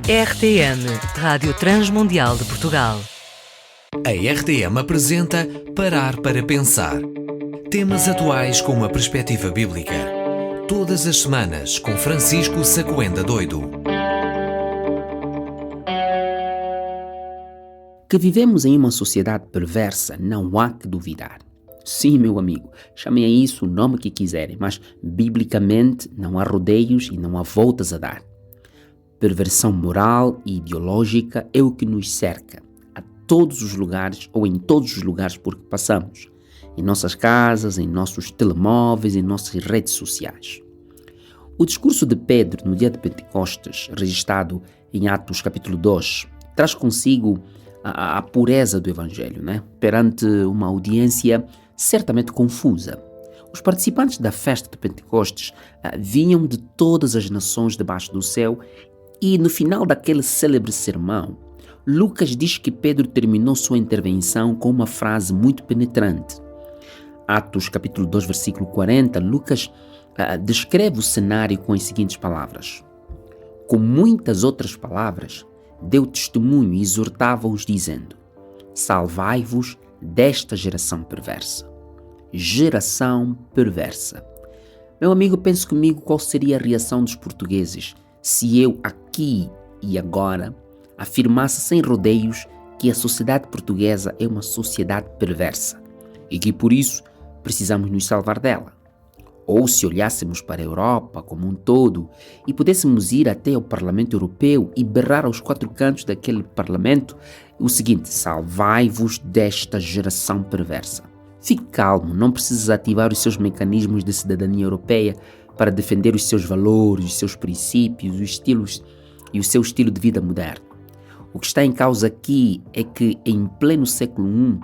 RTM, Rádio Transmundial de Portugal. A RTM apresenta Parar para Pensar. Temas atuais com uma perspectiva bíblica. Todas as semanas com Francisco Saccoenda Doido. Que vivemos em uma sociedade perversa, não há que duvidar. Sim, meu amigo, chamem a isso o nome que quiserem, mas biblicamente não há rodeios e não há voltas a dar. Perversão moral e ideológica é o que nos cerca, a todos os lugares ou em todos os lugares por que passamos, em nossas casas, em nossos telemóveis, em nossas redes sociais. O discurso de Pedro no dia de Pentecostes, registrado em Atos capítulo 2, traz consigo a pureza do Evangelho, perante uma audiência certamente confusa. Os participantes da festa de Pentecostes vinham de todas as nações debaixo do céu e no final daquele célebre sermão, Lucas diz que Pedro terminou sua intervenção com uma frase muito penetrante. Atos capítulo 2, versículo 40, Lucas descreve o cenário com as seguintes palavras. Com muitas outras palavras, deu testemunho e exortava-os dizendo: salvai-vos desta geração perversa. Geração perversa. Meu amigo, pense comigo qual seria a reação dos portugueses se eu aqui e agora afirmasse sem rodeios que a sociedade portuguesa é uma sociedade perversa e que por isso precisamos nos salvar dela. Ou se olhássemos para a Europa como um todo e pudéssemos ir até ao Parlamento Europeu e berrar aos quatro cantos daquele Parlamento o seguinte: salvai-vos desta geração perversa. Fique calmo, não precisa ativar os seus mecanismos de cidadania europeia para defender os seus valores, os seus princípios, os estilos e o seu estilo de vida moderno. O que está em causa aqui é que, em pleno século I,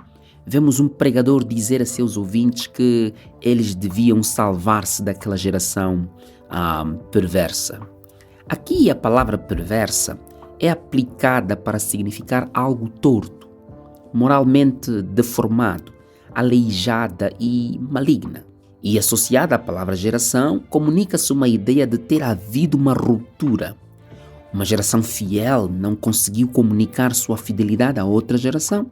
vemos um pregador dizer a seus ouvintes que eles deviam salvar-se daquela geração perversa. Aqui a palavra perversa é aplicada para significar algo torto, moralmente deformado, aleijada e maligna. E associada à palavra geração, comunica-se uma ideia de ter havido uma ruptura. Uma geração fiel não conseguiu comunicar sua fidelidade a outra geração,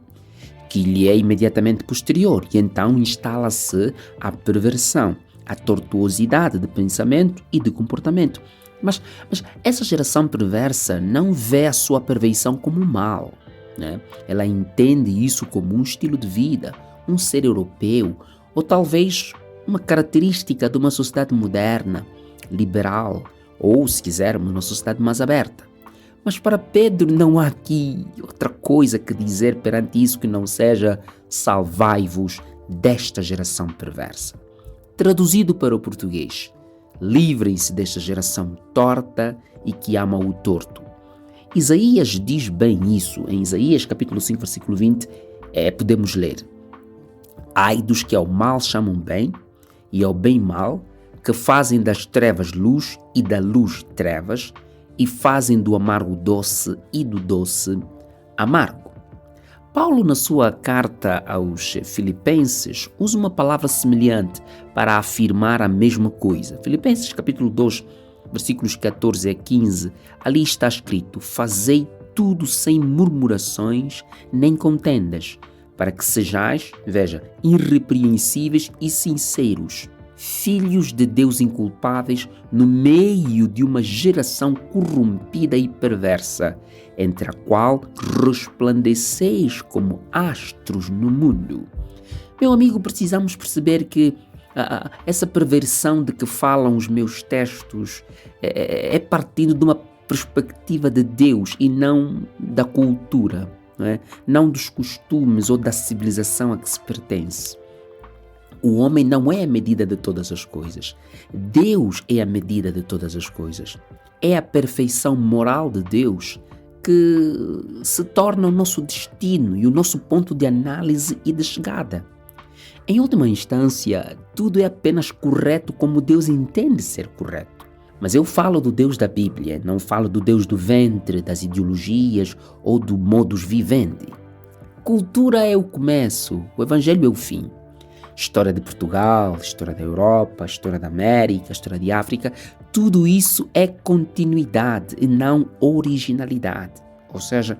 que lhe é imediatamente posterior, e então instala-se a perversão, a tortuosidade de pensamento e de comportamento. Mas essa geração perversa não vê a sua perfeição como mal, Ela entende isso como um estilo de vida, um ser europeu, ou talvez uma característica de uma sociedade moderna, liberal, ou, se quisermos, uma sociedade mais aberta. Mas para Pedro não há aqui outra coisa que dizer perante isso que não seja salvai-vos desta geração perversa. Traduzido para o português, livrem-se desta geração torta e que ama o torto. Isaías diz bem isso. Em Isaías capítulo 5, versículo 20, podemos ler: ai dos que ao mal chamam bem e ao bem mal, que fazem das trevas luz e da luz trevas, e fazem do amargo doce e do doce amargo. Paulo, na sua carta aos Filipenses, usa uma palavra semelhante para afirmar a mesma coisa. Filipenses capítulo 2, versículos 14 a 15, ali está escrito: fazei tudo sem murmurações nem contendas, para que sejais, irrepreensíveis e sinceros, filhos de Deus inculpáveis no meio de uma geração corrompida e perversa, entre a qual resplandeceis como astros no mundo. Meu amigo, precisamos perceber que essa perversão de que falam os meus textos é partindo de uma perspectiva de Deus e não da cultura, não dos costumes ou da civilização a que se pertence. O homem não é a medida de todas as coisas. Deus é a medida de todas as coisas. É a perfeição moral de Deus que se torna o nosso destino e o nosso ponto de análise e de chegada. Em última instância, tudo é apenas correto como Deus entende ser correto. Mas eu falo do Deus da Bíblia, não falo do Deus do ventre, das ideologias ou do modus vivendi. Cultura é o começo, o Evangelho é o fim. História de Portugal, história da Europa, história da América, história de África, tudo isso é continuidade e não originalidade. Ou seja,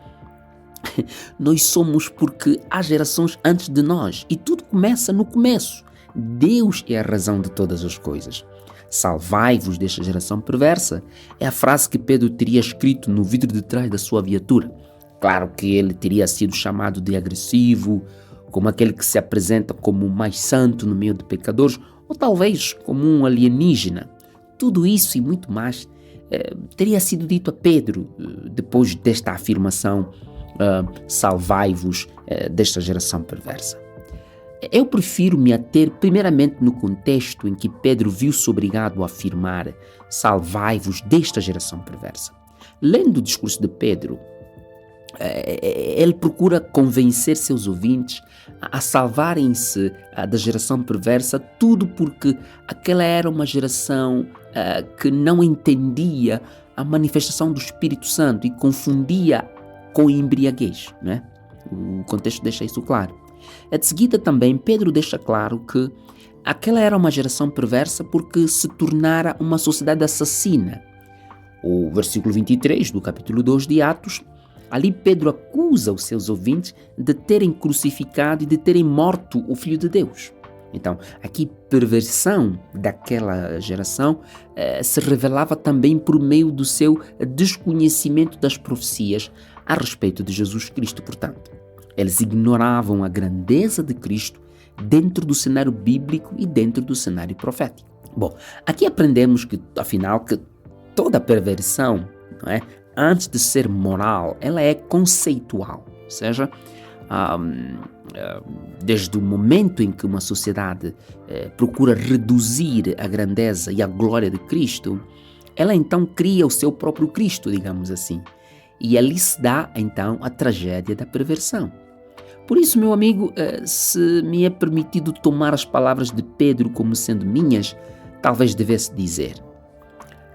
nós somos porque há gerações antes de nós e tudo começa no começo. Deus é a razão de todas as coisas. Salvai-vos desta geração perversa é a frase que Pedro teria escrito no vidro de trás da sua viatura. Claro que ele teria sido chamado de agressivo, como aquele que se apresenta como o mais santo no meio de pecadores, ou talvez como um alienígena. Tudo isso e muito mais teria sido dito a Pedro depois desta afirmação: salvai-vos desta geração perversa. Eu prefiro me ater primeiramente no contexto em que Pedro viu-se obrigado a afirmar: salvai-vos desta geração perversa. Lendo o discurso de Pedro, ele procura convencer seus ouvintes a salvarem-se da geração perversa, tudo porque aquela era uma geração que não entendia a manifestação do Espírito Santo e confundia com embriaguez, né? O contexto deixa isso claro. De seguida também Pedro deixa claro que aquela era uma geração perversa porque se tornara uma sociedade assassina. O versículo 23 do capítulo 2 de Atos, ali Pedro acusa os seus ouvintes de terem crucificado e de terem morto o Filho de Deus. Então, aqui perversão daquela geração se revelava também por meio do seu desconhecimento das profecias a respeito de Jesus Cristo, portanto. Eles ignoravam a grandeza de Cristo dentro do cenário bíblico e dentro do cenário profético. Bom, aqui aprendemos que, afinal, que toda perversão, não é, antes de ser moral, ela é conceitual. Ou seja, desde o momento em que uma sociedade procura reduzir a grandeza e a glória de Cristo, ela então cria o seu próprio Cristo, digamos assim. E ali se dá, então, a tragédia da perversão. Por isso, meu amigo, se me é permitido tomar as palavras de Pedro como sendo minhas, talvez devesse dizer: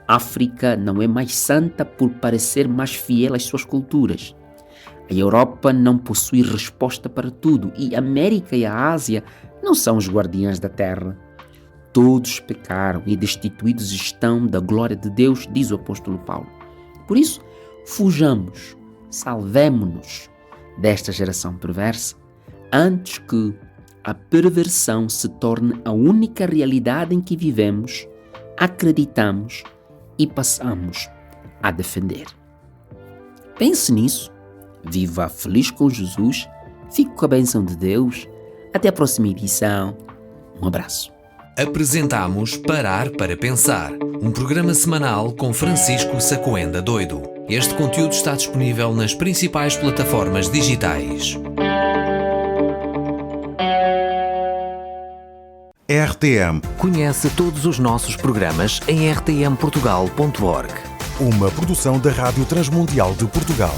África não é mais santa por parecer mais fiel às suas culturas. A Europa não possui resposta para tudo e a América e a Ásia não são os guardiães da terra. Todos pecaram e destituídos estão da glória de Deus, diz o apóstolo Paulo. Por isso, fujamos, salvemo-nos desta geração perversa antes que a perversão se torne a única realidade em que vivemos, acreditamos e passamos a defender. Pense nisso, viva feliz com Jesus, fique com a bênção de Deus, até a próxima edição, um abraço. Apresentamos Parar para Pensar, um programa semanal com Francisco Sacoenda Doido. Este conteúdo está disponível nas principais plataformas digitais. RTM. Conhece todos os nossos programas em rtmportugal.org. Uma produção da Rádio Transmundial de Portugal.